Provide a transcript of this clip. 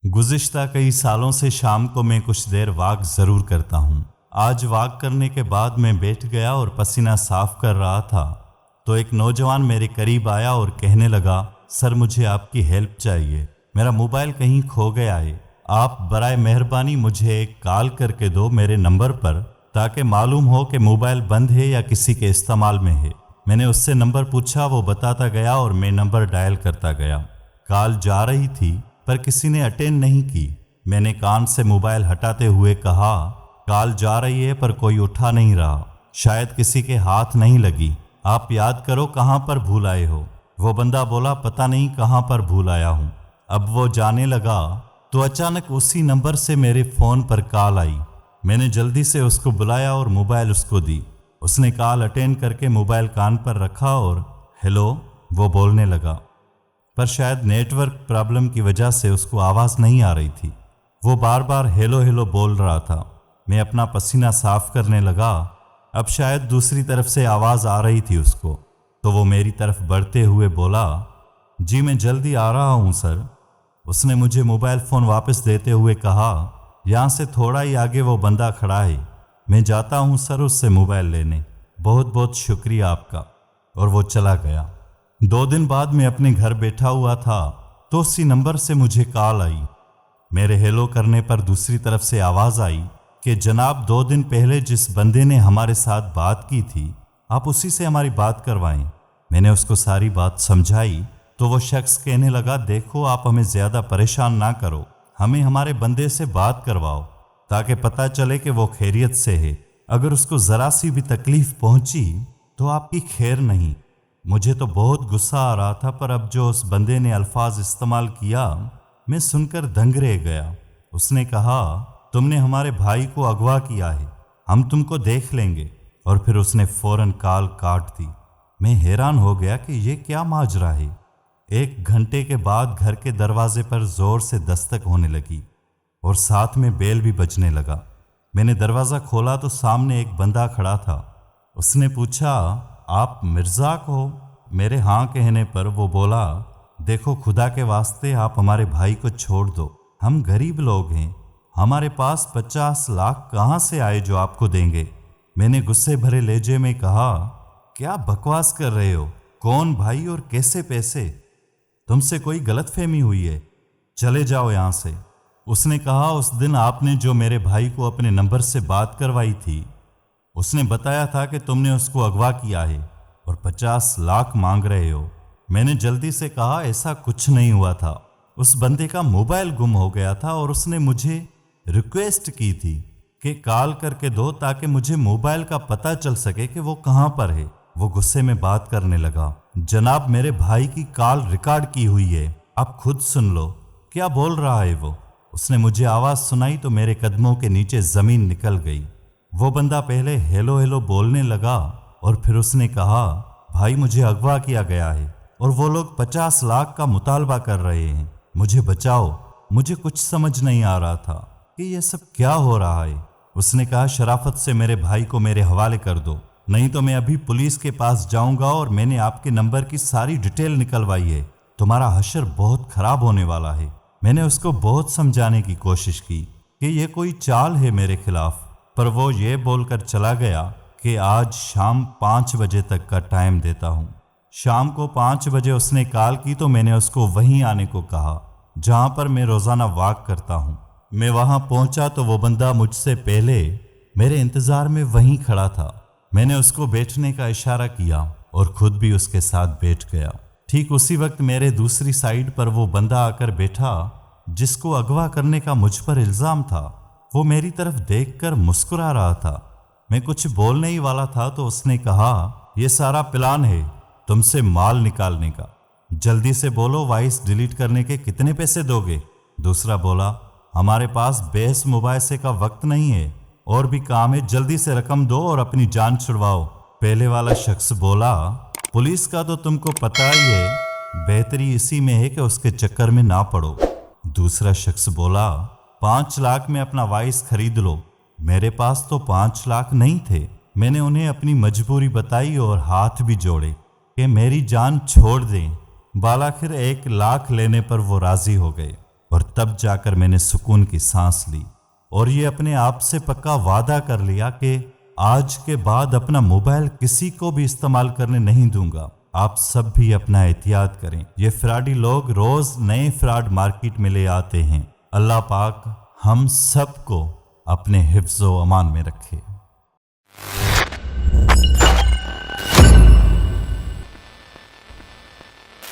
गुज़िश्ता कई सालों से शाम को मैं कुछ देर वॉक ज़रूर करता हूँ। आज वॉक करने के बाद मैं बैठ गया और पसीना साफ कर रहा था तो एक नौजवान मेरे करीब आया और कहने लगा, सर मुझे आपकी हेल्प चाहिए, मेरा मोबाइल कहीं खो गया है। आप बराए मेहरबानी मुझे एक कॉल करके दो मेरे नंबर पर, ताकि मालूम हो कि मोबाइल बंद है या किसी के इस्तेमाल में है। मैंने उससे नंबर पूछा, वो बताता गया और मैं नंबर डायल करता गया। कॉल जा रही थी पर किसी ने अटेंड नहीं की। मैंने कान से मोबाइल हटाते हुए कहा, कॉल जा रही है पर कोई उठा नहीं रहा, शायद किसी के हाथ नहीं लगी, आप याद करो कहाँ पर भूल आए हो। वो बंदा बोला, पता नहीं कहाँ पर भूल आया हूँ। अब वो जाने लगा तो अचानक उसी नंबर से मेरे फ़ोन पर कॉल आई। मैंने जल्दी से उसको बुलाया और मोबाइल उसको दी। उसने कॉल अटेंड करके मोबाइल कान पर रखा और हेलो वो बोलने लगा, पर शायद नेटवर्क प्रॉब्लम की वजह से उसको आवाज़ नहीं आ रही थी। वो बार बार हेलो हेलो बोल रहा था। मैं अपना पसीना साफ करने लगा। अब शायद दूसरी तरफ से आवाज़ आ रही थी उसको, तो वो मेरी तरफ बढ़ते हुए बोला, जी मैं जल्दी आ रहा हूँ सर। उसने मुझे मोबाइल फ़ोन वापस देते हुए कहा, यहाँ से थोड़ा ही आगे वो बंदा खड़ा है, मैं जाता हूँ सर उससे मोबाइल लेने, बहुत बहुत शुक्रिया आपका। और वो चला गया। 2 दिन बाद मैं अपने घर बैठा हुआ था तो उसी नंबर से मुझे कॉल आई। मेरे हेलो करने पर दूसरी तरफ से आवाज़ आई कि जनाब 2 दिन पहले जिस बंदे ने हमारे साथ बात की थी, आप उसी से हमारी बात करवाएं। मैंने उसको सारी बात समझाई तो वो शख्स कहने लगा, देखो आप हमें ज़्यादा परेशान ना करो, हमें हमारे बंदे से बात करवाओ ताकि पता चले कि वो खैरियत से है। अगर उसको ज़रा सी भी तकलीफ़ पहुंची तो आपकी खैर नहीं। मुझे तो बहुत गुस्सा आ रहा था, पर अब जो उस बंदे ने अल्फाज इस्तेमाल किया मैं सुनकर दंग रह गया। उसने कहा, तुमने हमारे भाई को अगवा किया है, हम तुमको देख लेंगे। और फिर उसने फ़ौरन कॉल काट दी। मैं हैरान हो गया कि ये क्या माजरा है। 1 घंटे के बाद घर के दरवाजे पर ज़ोर से दस्तक होने लगी और साथ में बेल भी बजने लगा। मैंने दरवाज़ा खोला तो सामने एक बंदा खड़ा था। उसने पूछा, आप मिर्ज़ाक हो? मेरे हाँ कहने पर वो बोला, देखो खुदा के वास्ते आप हमारे भाई को छोड़ दो, हम गरीब लोग हैं, हमारे पास 50 लाख कहाँ से आए जो आपको देंगे। मैंने गुस्से भरे लहजे में कहा, क्या बकवास कर रहे हो, कौन भाई और कैसे पैसे, तुमसे कोई गलतफहमी हुई है, चले जाओ यहाँ से। उसने कहा, उस दिन आपने जो मेरे भाई को अपने नंबर से बात करवाई थी, उसने बताया था कि तुमने उसको अगवा किया है और 50 लाख मांग रहे हो। मैंने जल्दी से कहा, ऐसा कुछ नहीं हुआ था, उस बंदे का मोबाइल गुम हो गया था और उसने मुझे रिक्वेस्ट की थी कि कॉल करके दो ताकि मुझे मोबाइल का पता चल सके कि वो कहाँ पर है। वो गुस्से में बात करने लगा, जनाब मेरे भाई की कॉल रिकॉर्ड की हुई है, आप खुद सुन लो, क्या बोल रहा है वो। उसने मुझे आवाज़ सुनाई तो मेरे कदमों के नीचे ज़मीन निकल गई। वो बंदा पहले हेलो हेलो बोलने लगा और फिर उसने कहा, भाई मुझे अगवा किया गया है और वो लोग 50 लाख का मुतालबा कर रहे हैं, मुझे बचाओ। मुझे कुछ समझ नहीं आ रहा था कि ये सब क्या हो रहा है। उसने कहा, शराफत से मेरे भाई को मेरे हवाले कर दो, नहीं तो मैं अभी पुलिस के पास जाऊंगा और मैंने आपके नंबर की सारी डिटेल निकलवाई है, तुम्हारा हशर बहुत ख़राब होने वाला है। मैंने उसको बहुत समझाने की कोशिश की कि ये कोई चाल है मेरे खिलाफ, पर वो ये बोलकर चला गया कि आज शाम 5 बजे तक का टाइम देता हूँ। शाम को 5 बजे उसने कॉल की तो मैंने उसको वहीं आने को कहा जहाँ पर मैं रोज़ाना वॉक करता हूँ। मैं वहाँ पहुँचा तो वो बंदा मुझसे पहले मेरे इंतज़ार में वहीं खड़ा था। मैंने उसको बैठने का इशारा किया और खुद भी उसके साथ बैठ गया। ठीक उसी वक्त मेरे दूसरी साइड पर वो बंदा आकर बैठा जिसको अगवा करने का मुझ पर इल्ज़ाम था। वो मेरी तरफ देखकर मुस्कुरा रहा था। मैं कुछ बोलने ही वाला था तो उसने कहा, ये सारा प्लान है तुमसे माल निकालने का, जल्दी से बोलो वॉइस डिलीट करने के कितने पैसे दोगे। दूसरा बोला, हमारे पास बहस मुबाहिसे का वक्त नहीं है, और भी काम है, जल्दी से रकम दो और अपनी जान छुड़वाओ। पहले वाला शख्स बोला, पुलिस का तो तुमको पता ही है, बेहतरी इसी में है कि उसके चक्कर में ना पड़ो। दूसरा शख्स बोला, 5 लाख में अपना वॉइस खरीद लो। मेरे पास तो 5 लाख नहीं थे। मैंने उन्हें अपनी मजबूरी बताई और हाथ भी जोड़े कि मेरी जान छोड़ दें। बालाखिर 1 लाख लेने पर वो राज़ी हो गए। اور تب جا کر میں نے سکون کی سانس لی اور یہ اپنے آپ سے پکا وعدہ کر لیا کہ آج کے بعد اپنا موبائل کسی کو بھی استعمال کرنے نہیں دوں گا۔ آپ سب بھی اپنا احتیاط کریں، یہ فراڈی لوگ روز نئے فراڈ مارکیٹ میں لے آتے ہیں۔ اللہ پاک ہم سب کو اپنے حفظ و امان میں رکھے۔